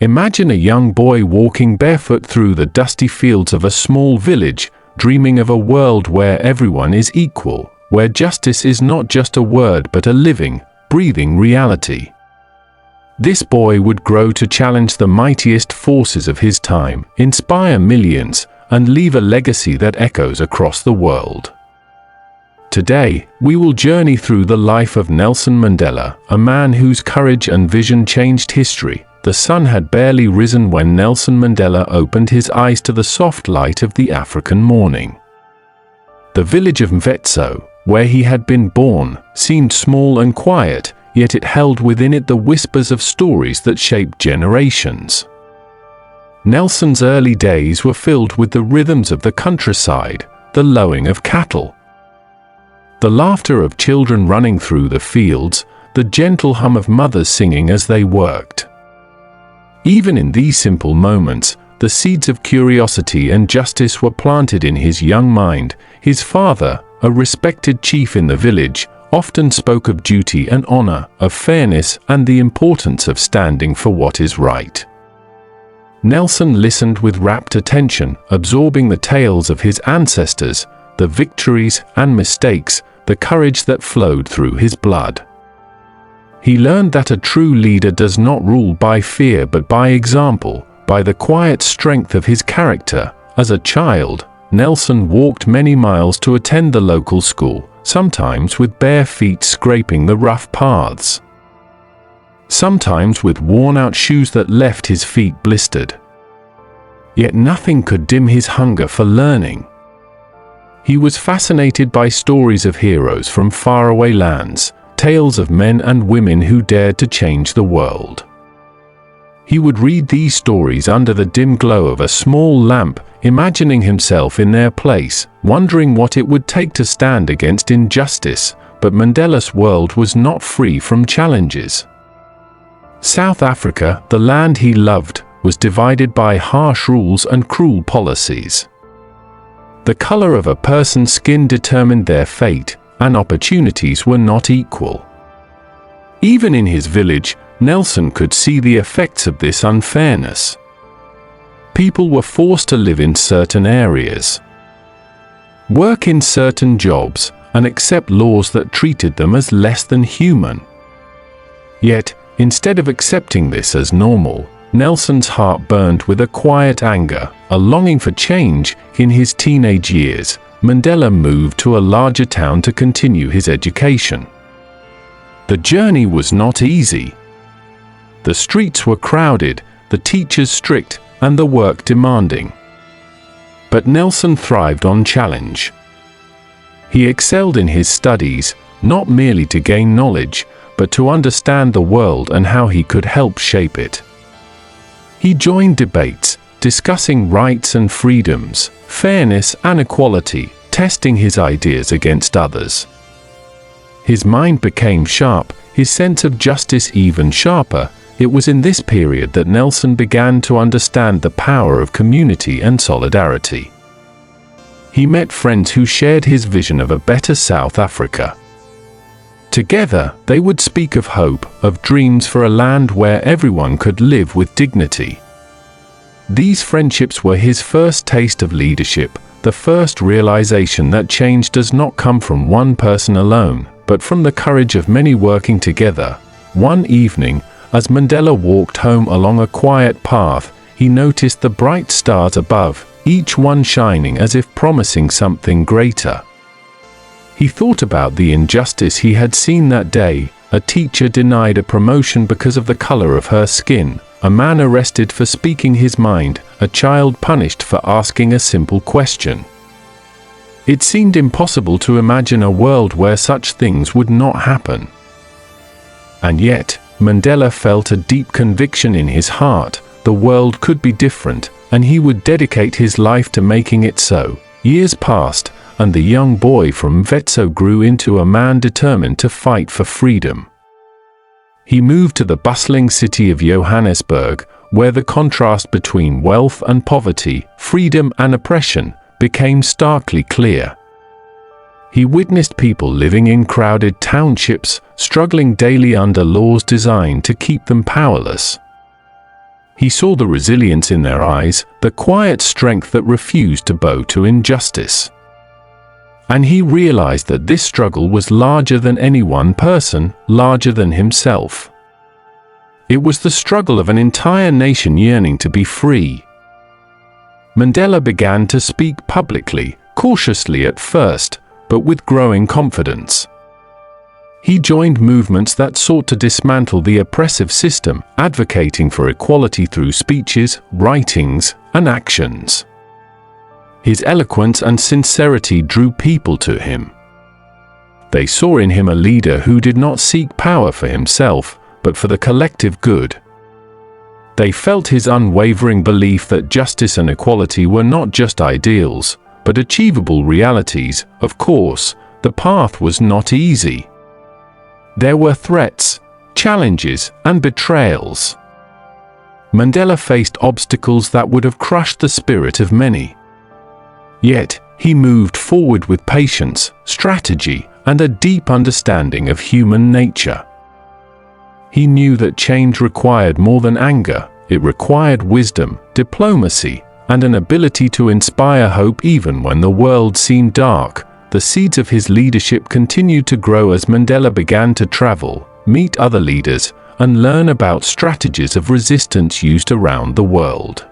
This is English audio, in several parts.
Imagine a young boy walking barefoot through the dusty fields of a small village, dreaming of a world where everyone is equal, where justice is not just a word but a living, breathing reality. This boy would grow to challenge the mightiest forces of his time, inspire millions, and leave a legacy that echoes across the world. Today, we will journey through the life of Nelson Mandela, a man whose courage and vision changed history. The sun had barely risen when Nelson Mandela opened his eyes to the soft light of the African morning. The village of Mvetso, where he had been born, seemed small and quiet, yet it held within it the whispers of stories that shaped generations. Nelson's early days were filled with the rhythms of the countryside, the lowing of cattle, the laughter of children running through the fields, the gentle hum of mothers singing as they worked. Even in these simple moments, the seeds of curiosity and justice were planted in his young mind. His father, a respected chief in the village, often spoke of duty and honor, of fairness and the importance of standing for what is right. Nelson listened with rapt attention, absorbing the tales of his ancestors, the victories and mistakes, the courage that flowed through his blood. He learned that a true leader does not rule by fear but by example, by the quiet strength of his character. As a child, Nelson walked many miles to attend the local school, sometimes with bare feet scraping the rough paths, sometimes with worn-out shoes that left his feet blistered. Yet nothing could dim his hunger for learning. He was fascinated by stories of heroes from faraway lands, tales of men and women who dared to change the world. He would read these stories under the dim glow of a small lamp, imagining himself in their place, wondering what it would take to stand against injustice. But Mandela's world was not free from challenges. South Africa, the land he loved, was divided by harsh rules and cruel policies. The color of a person's skin determined their fate, and opportunities were not equal. Even in his village, Nelson could see the effects of this unfairness. People were forced to live in certain areas, work in certain jobs, and accept laws that treated them as less than human. Yet, instead of accepting this as normal, Nelson's heart burned with a quiet anger, a longing for change. In his teenage years, Mandela moved to a larger town to continue his education. The journey was not easy. The streets were crowded, the teachers strict, and the work demanding. But Nelson thrived on challenge. He excelled in his studies, not merely to gain knowledge, but to understand the world and how he could help shape it. He joined debates, discussing rights and freedoms, fairness and equality, testing his ideas against others. His mind became sharp, his sense of justice even sharper. It was in this period that Nelson began to understand the power of community and solidarity. He met friends who shared his vision of a better South Africa. Together, they would speak of hope, of dreams for a land where everyone could live with dignity. These friendships were his first taste of leadership, the first realization that change does not come from one person alone, but from the courage of many working together. One evening, as Mandela walked home along a quiet path, he noticed the bright stars above, each one shining as if promising something greater. He thought about the injustice he had seen that day: a teacher denied a promotion because of the color of her skin, a man arrested for speaking his mind, a child punished for asking a simple question. It seemed impossible to imagine a world where such things would not happen. And yet, Mandela felt a deep conviction in his heart: the world could be different, and he would dedicate his life to making it so. Years passed, and the young boy from Mvetso grew into a man determined to fight for freedom. He moved to the bustling city of Johannesburg, where the contrast between wealth and poverty, freedom and oppression, became starkly clear. He witnessed people living in crowded townships, struggling daily under laws designed to keep them powerless. He saw the resilience in their eyes, the quiet strength that refused to bow to injustice. And he realized that this struggle was larger than any one person, larger than himself. It was the struggle of an entire nation yearning to be free. Mandela began to speak publicly, cautiously at first, but with growing confidence. He joined movements that sought to dismantle the oppressive system, advocating for equality through speeches, writings, and actions. His eloquence and sincerity drew people to him. They saw in him a leader who did not seek power for himself, but for the collective good. They felt his unwavering belief that justice and equality were not just ideals, but achievable realities. Of course, the path was not easy. There were threats, challenges, and betrayals. Mandela faced obstacles that would have crushed the spirit of many. Yet, he moved forward with patience, strategy, and a deep understanding of human nature. He knew that change required more than anger. It required wisdom, diplomacy, and an ability to inspire hope even when the world seemed dark. The seeds of his leadership continued to grow as Mandela began to travel, meet other leaders, and learn about strategies of resistance used around the world.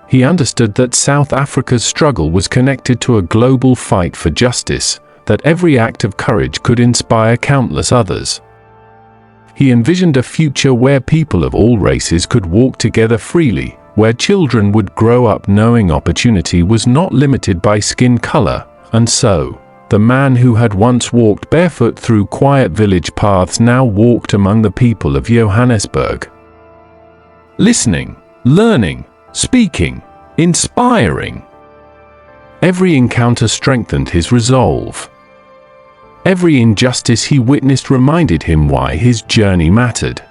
He understood that South Africa's struggle was connected to a global fight for justice, that every act of courage could inspire countless others. He envisioned a future where people of all races could walk together freely, where children would grow up knowing opportunity was not limited by skin color. And so, the man who had once walked barefoot through quiet village paths now walked among the people of Johannesburg. Listening, learning, speaking, inspiring. Every encounter strengthened his resolve. Every injustice he witnessed reminded him why his journey mattered.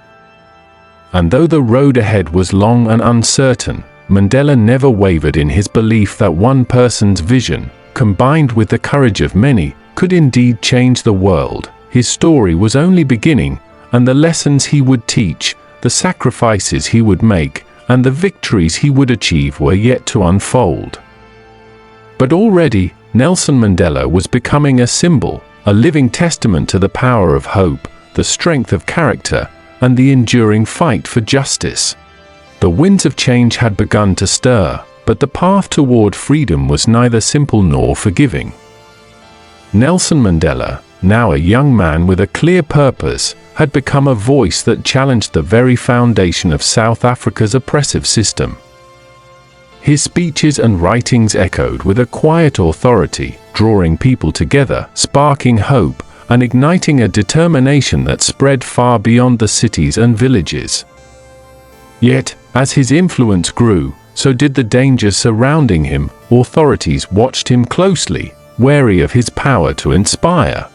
And though the road ahead was long and uncertain, Mandela never wavered in his belief that one person's vision, combined with the courage of many, could indeed change the world. His story was only beginning, and the lessons he would teach, the sacrifices he would make, and the victories he would achieve were yet to unfold. But already, Nelson Mandela was becoming a symbol, a living testament to the power of hope, the strength of character, and the enduring fight for justice. The winds of change had begun to stir, but the path toward freedom was neither simple nor forgiving. Nelson Mandela, now a young man with a clear purpose, had become a voice that challenged the very foundation of South Africa's oppressive system. His speeches and writings echoed with a quiet authority, drawing people together, sparking hope, and igniting a determination that spread far beyond the cities and villages. Yet, as his influence grew, so did the dangers surrounding him. Authorities watched him closely, wary of his power to inspire.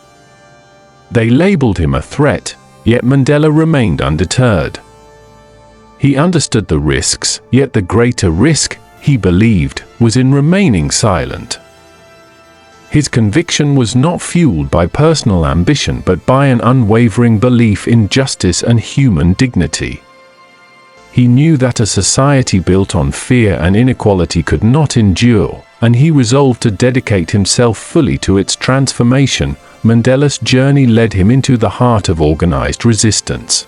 They labeled him a threat, yet Mandela remained undeterred. He understood the risks, yet the greater risk, he believed, was in remaining silent. His conviction was not fueled by personal ambition but by an unwavering belief in justice and human dignity. He knew that a society built on fear and inequality could not endure, and he resolved to dedicate himself fully to its transformation. Mandela's journey led him into the heart of organized resistance.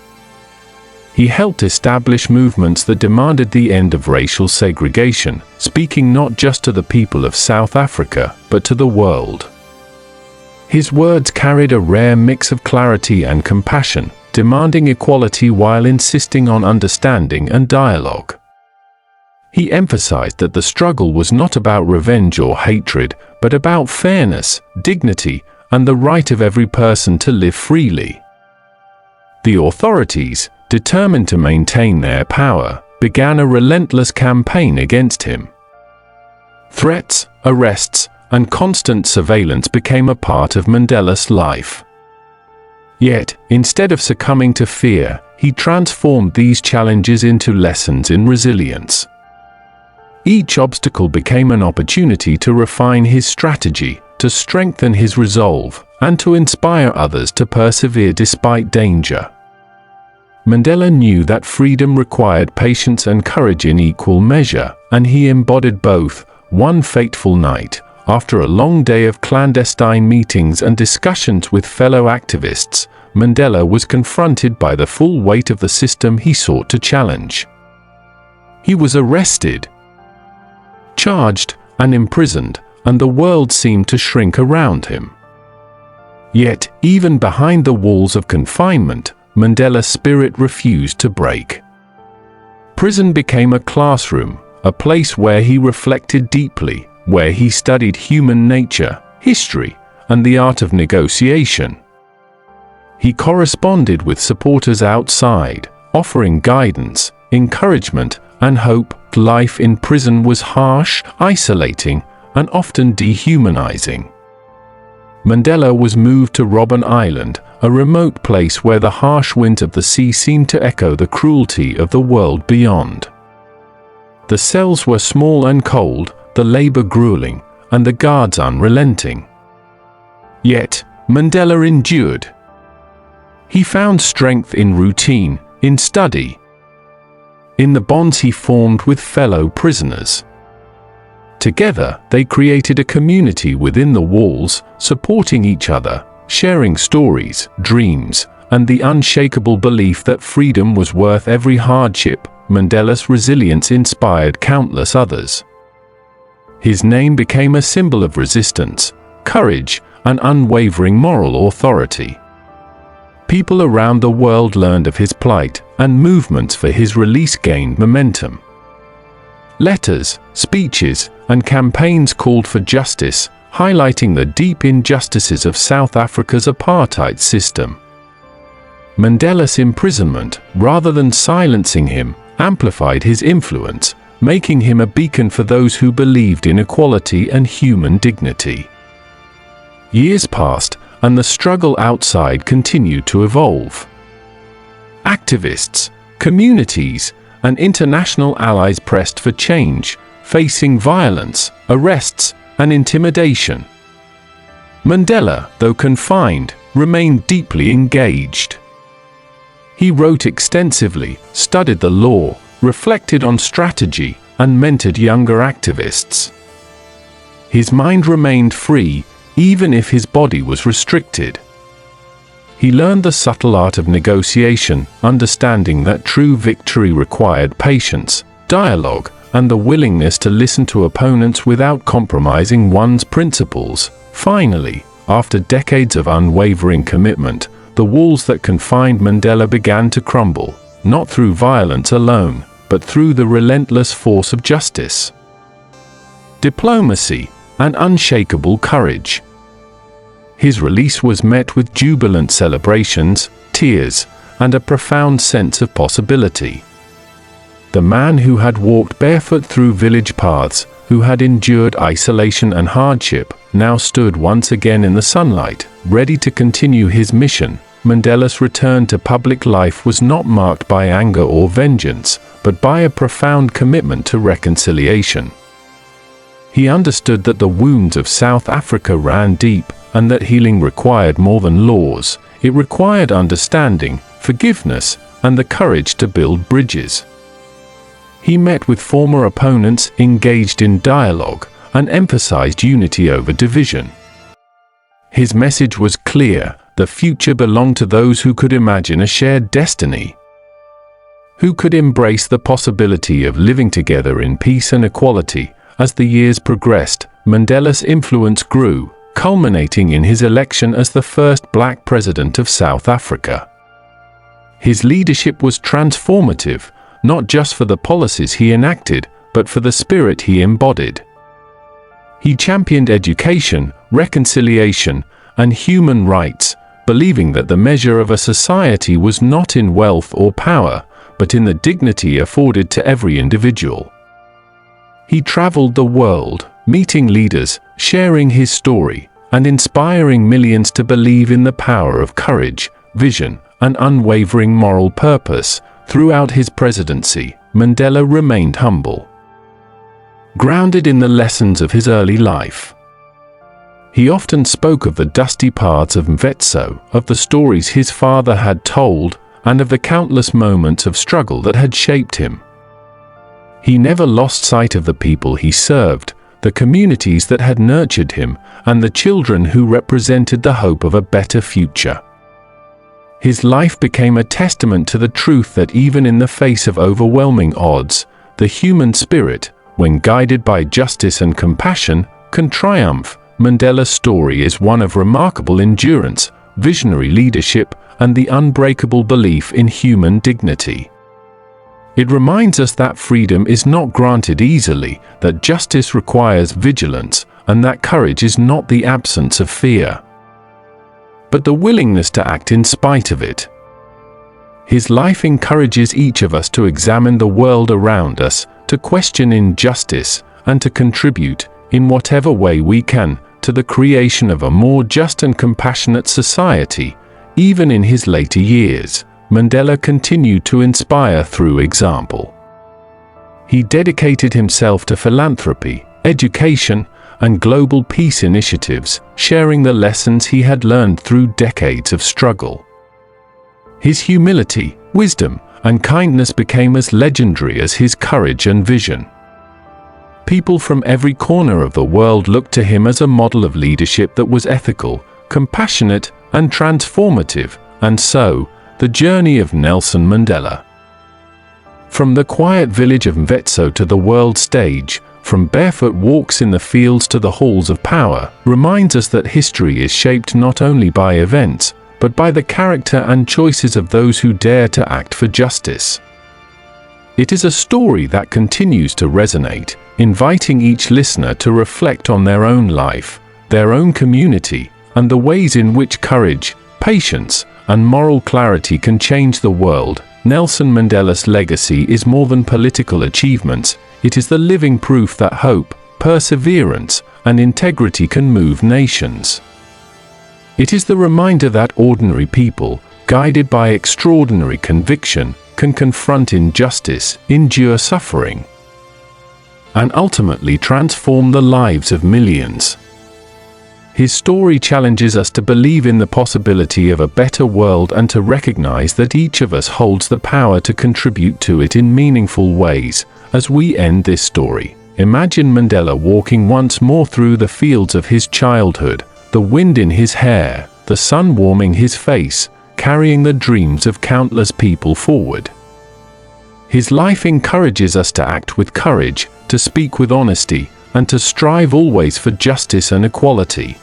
He helped establish movements that demanded the end of racial segregation, speaking not just to the people of South Africa, but to the world. His words carried a rare mix of clarity and compassion, demanding equality while insisting on understanding and dialogue. He emphasized that the struggle was not about revenge or hatred, but about fairness, dignity, and the right of every person to live freely. The authorities, determined to maintain their power, began a relentless campaign against him. Threats, arrests, and constant surveillance became a part of Mandela's life. Yet, instead of succumbing to fear, he transformed these challenges into lessons in resilience. Each obstacle became an opportunity to refine his strategy, to strengthen his resolve, and to inspire others to persevere despite danger. Mandela knew that freedom required patience and courage in equal measure, and he embodied both. One fateful night, after a long day of clandestine meetings and discussions with fellow activists, Mandela was confronted by the full weight of the system he sought to challenge. He was arrested, charged, and imprisoned, and the world seemed to shrink around him. Yet, even behind the walls of confinement, Mandela's spirit refused to break. Prison became a classroom, a place where he reflected deeply, where he studied human nature, history, and the art of negotiation. He corresponded with supporters outside, offering guidance, encouragement, and hope. Life in prison was harsh, isolating, and often dehumanizing. Mandela was moved to Robben Island, a remote place where the harsh winds of the sea seemed to echo the cruelty of the world beyond. The cells were small and cold, the labor grueling, and the guards unrelenting. Yet, Mandela endured. He found strength in routine, in study, in the bonds he formed with fellow prisoners. Together, they created a community within the walls, supporting each other, sharing stories, dreams, and the unshakable belief that freedom was worth every hardship. Mandela's resilience inspired countless others. His name became a symbol of resistance, courage, and unwavering moral authority. People around the world learned of his plight, and movements for his release gained momentum. Letters, speeches, and campaigns called for justice, highlighting the deep injustices of South Africa's apartheid system. Mandela's imprisonment, rather than silencing him, amplified his influence, making him a beacon for those who believed in equality and human dignity. Years passed, and the struggle outside continued to evolve. Activists, communities, and international allies pressed for change, facing violence, arrests, and intimidation. Mandela, though confined, remained deeply engaged. He wrote extensively, studied the law, reflected on strategy, and mentored younger activists. His mind remained free, even if his body was restricted. He learned the subtle art of negotiation, understanding that true victory required patience, dialogue, and the willingness to listen to opponents without compromising one's principles. Finally, after decades of unwavering commitment, the walls that confined Mandela began to crumble, not through violence alone, but through the relentless force of justice, diplomacy, and unshakable courage. His release was met with jubilant celebrations, tears, and a profound sense of possibility. The man who had walked barefoot through village paths, who had endured isolation and hardship, now stood once again in the sunlight, ready to continue his mission. Mandela's return to public life was not marked by anger or vengeance, but by a profound commitment to reconciliation. He understood that the wounds of South Africa ran deep, and that healing required more than laws. It required understanding, forgiveness, and the courage to build bridges. He met with former opponents, engaged in dialogue, and emphasized unity over division. His message was clear: the future belonged to those who could imagine a shared destiny, who could embrace the possibility of living together in peace and equality. As the years progressed, Mandela's influence grew, culminating in his election as the first black president of South Africa. His leadership was transformative, not just for the policies he enacted, but for the spirit he embodied. He championed education, reconciliation, and human rights, believing that the measure of a society was not in wealth or power, but in the dignity afforded to every individual. He traveled the world, meeting leaders, sharing his story, and inspiring millions to believe in the power of courage, vision, and unwavering moral purpose. Throughout his presidency, Mandela remained humble, grounded in the lessons of his early life. He often spoke of the dusty paths of Mvetso, of the stories his father had told, and of the countless moments of struggle that had shaped him. He never lost sight of the people he served, the communities that had nurtured him, and the children who represented the hope of a better future. His life became a testament to the truth that even in the face of overwhelming odds, the human spirit, when guided by justice and compassion, can triumph. Mandela's story is one of remarkable endurance, visionary leadership, and the unbreakable belief in human dignity. It reminds us that freedom is not granted easily, that justice requires vigilance, and that courage is not the absence of fear, but the willingness to act in spite of it. His life encourages each of us to examine the world around us, to question injustice, and to contribute, in whatever way we can, to the creation of a more just and compassionate society. Even in his later years, Mandela continued to inspire through example. He dedicated himself to philanthropy, education, and global peace initiatives, sharing the lessons he had learned through decades of struggle. His humility, wisdom, and kindness became as legendary as his courage and vision. People from every corner of the world looked to him as a model of leadership that was ethical, compassionate, and transformative, and so, the journey of Nelson Mandela. From the quiet village of Mvetso to the world stage, from barefoot walks in the fields to the halls of power, reminds us that history is shaped not only by events, but by the character and choices of those who dare to act for justice. It is a story that continues to resonate, inviting each listener to reflect on their own life, their own community, and the ways in which courage, patience, and moral clarity can change the world. Nelson Mandela's legacy is more than political achievements. It is the living proof that hope, perseverance, and integrity can move nations. It is the reminder that ordinary people, guided by extraordinary conviction, can confront injustice, endure suffering, and ultimately transform the lives of millions. His story challenges us to believe in the possibility of a better world and to recognize that each of us holds the power to contribute to it in meaningful ways. As we end this story, imagine Mandela walking once more through the fields of his childhood, the wind in his hair, the sun warming his face, carrying the dreams of countless people forward. His life encourages us to act with courage, to speak with honesty, and to strive always for justice and equality.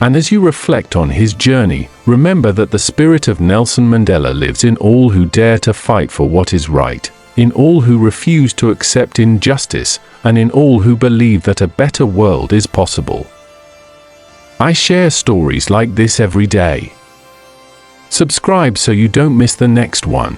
And as you reflect on his journey, remember that the spirit of Nelson Mandela lives in all who dare to fight for what is right, in all who refuse to accept injustice, and in all who believe that a better world is possible. I share stories like this every day. Subscribe so you don't miss the next one.